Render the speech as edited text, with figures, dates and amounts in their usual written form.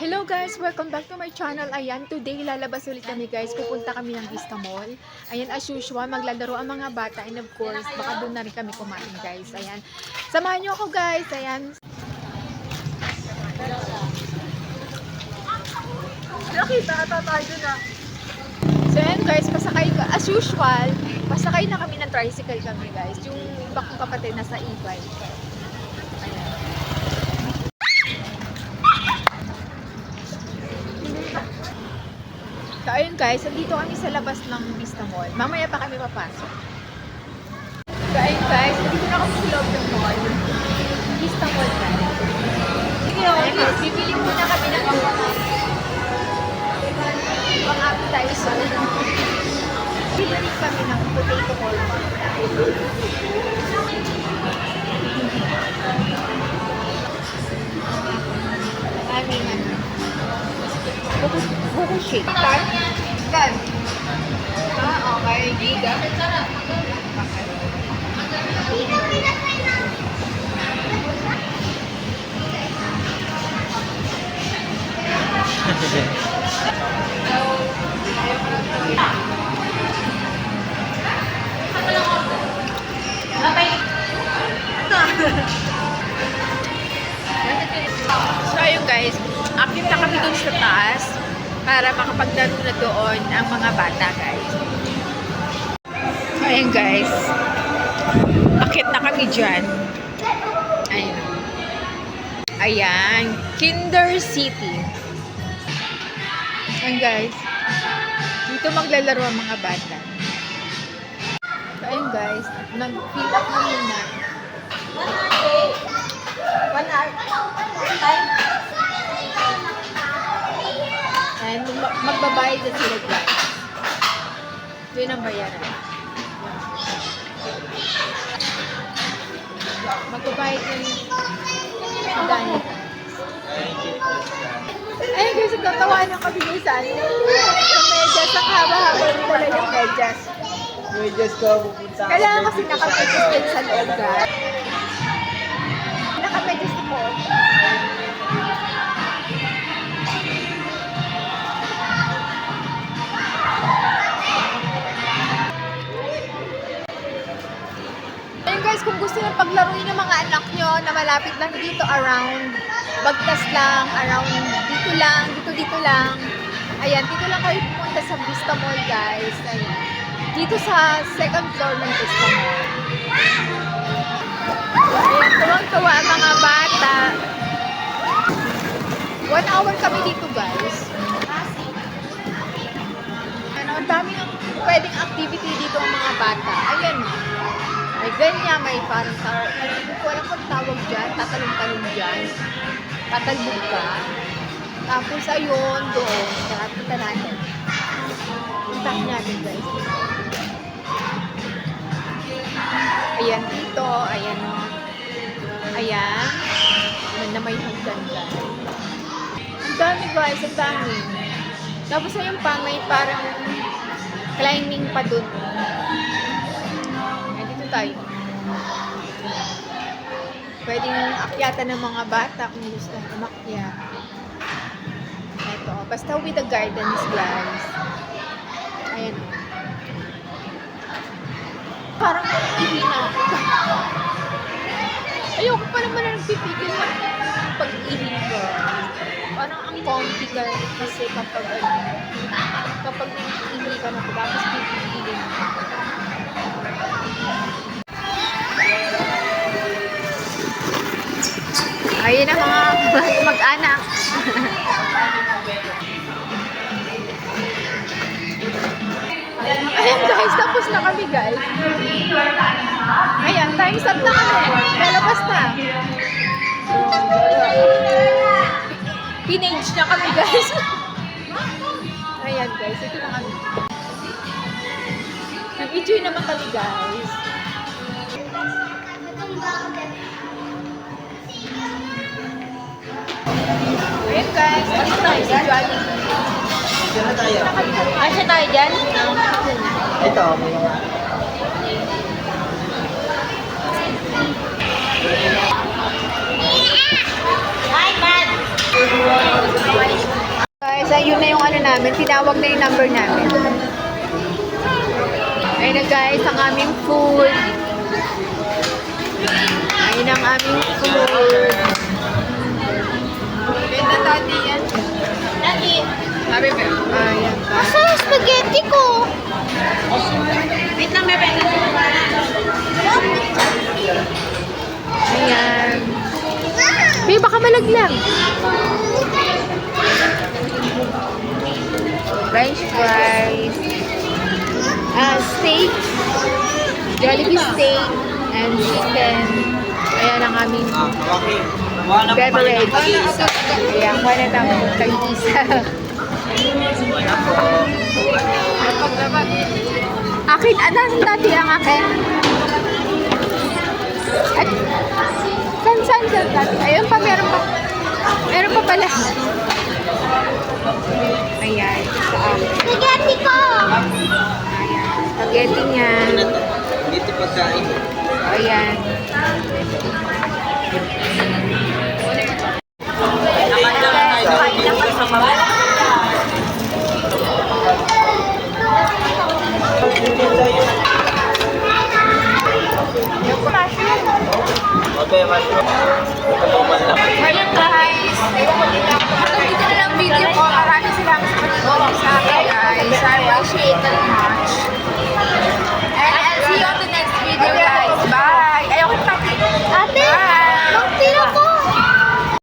Hello guys! Welcome back to my channel. Ayan, today lalabas ulit kami guys. Pupunta kami ng Vista Mall. Ayan, as usual, maglalaro ang mga bata. And of course, baka doon na rin kami kumain guys. Ayan, samahan nyo ako guys. Ayan. Nakita ata tayo na. So ayan guys, pasakay ka. As usual, pasakay na kami ng tricycle kami guys. Yung iba kong kapatid nasa e-bike. Ayan. So ayun guys, nandito kami sa labas ng Vista Mall. Mamaya pa kami papasok. So ayun guys, nandito na kami sa loob ng mall. Vista Mall guys. Ayun guys, bibili muna kami ng pang-appetizer. Bibili kami ng potato corn. Aming buko shake. Kan? Okay. Giga. So ayun guys, akit na kami dun sa taas para makapaglaro na doon ang mga bata guys. So ayun guys, akit na kami dyan. Ayun. Ayan, Kinder City. Ayun guys, dito maglalaro ang mga bata. So ayun guys, nag-fill up na muna. 1 hour. Time. And magbabayad na sila guys. Ito yun ang bayaran. Magbabayad na yung dani. Ayun guys, nagtatawanan kami guys sa medyas. Ang haba-haba rin pala yung medyas. Medyas ko pupunta. Kailangan kasi nakapedyas din sa loob guys. Nakapedyas po. Ayun guys, kung gusto nyo paglaruin ng mga anak nyo na malapit lang dito around, Bagtas lang, around dito lang. Ayan, dito lang kayo pupunta sa Vista Mall guys. Ayan. Dito sa second floor ng Vista Mall. Ayan, tuwang-tuwa ang mga bata. 1 hour kami dito guys. Ano, ang dami ng pwedeng activity dito ang mga bata. Ayan. May ganyan, may parang hindi ko alam kung tawag dyan, tatalong-talong dyan. Tatalbog ka. Tapos ayun, doon. Kaya punta natin. Puntahin natin guys. Ayan dito, ayan o. Ayan. Ayan na may hagdan guys. Ang dami guys, ang dami. Tapos ayun pa, may parang climbing pa doon. Tayo. Pwedeng akyatan ng mga bata kung gusto umakyat. Ito, basta with the gardens guys. Ayan. Parang ihina. Ayoko pa naman na nagpipigil na pag-ihin ko. Parang ang comfy ka kasi kapag nag-ihi ka na tapos pipigilin ka. Ayun ang mga mag-anak. Ayan guys, tapos na kami guys. Ayan, time's up na kami. Lalabas na. Teenage na kami guys. Ayan guys, ito na kami. Nag-enjoy naman kami guys. Ayan guys, dito tayo sa Jollibee. Diyan na tayo. Asya tayo dyan? Ito, may mga... Hi, Dad! Sa yun na yung ano namin, tinawag na yung number namin. Ayun na guys, ang aming food. Ayun ang aming food. Ganda tati yan. Tati. Sabi ba? Ayan. Asa yung spaghetti ko? Wait lang, bebe. Ayan. May baka malaglag. French fries. Steak. Jollibee steak. And chicken. Ayan ang aming Okay. Kuha na po beverage. kami ng isa. Ayan, kuha na tayo ng tag-isa. Kuha na po. Akin, anan dati ang akin? At, saan dati? Ayun pa, meron pa. Meron pa pala. Ayan, sa akin. Spaghetti ko! Ayan, spaghetti niya. Dito pagkain. Ayan. Okay, mushroom. Hello guys! Hanggang dito na lang video ko. Maraming salamat sa panonood sa akin guys. I appreciate it.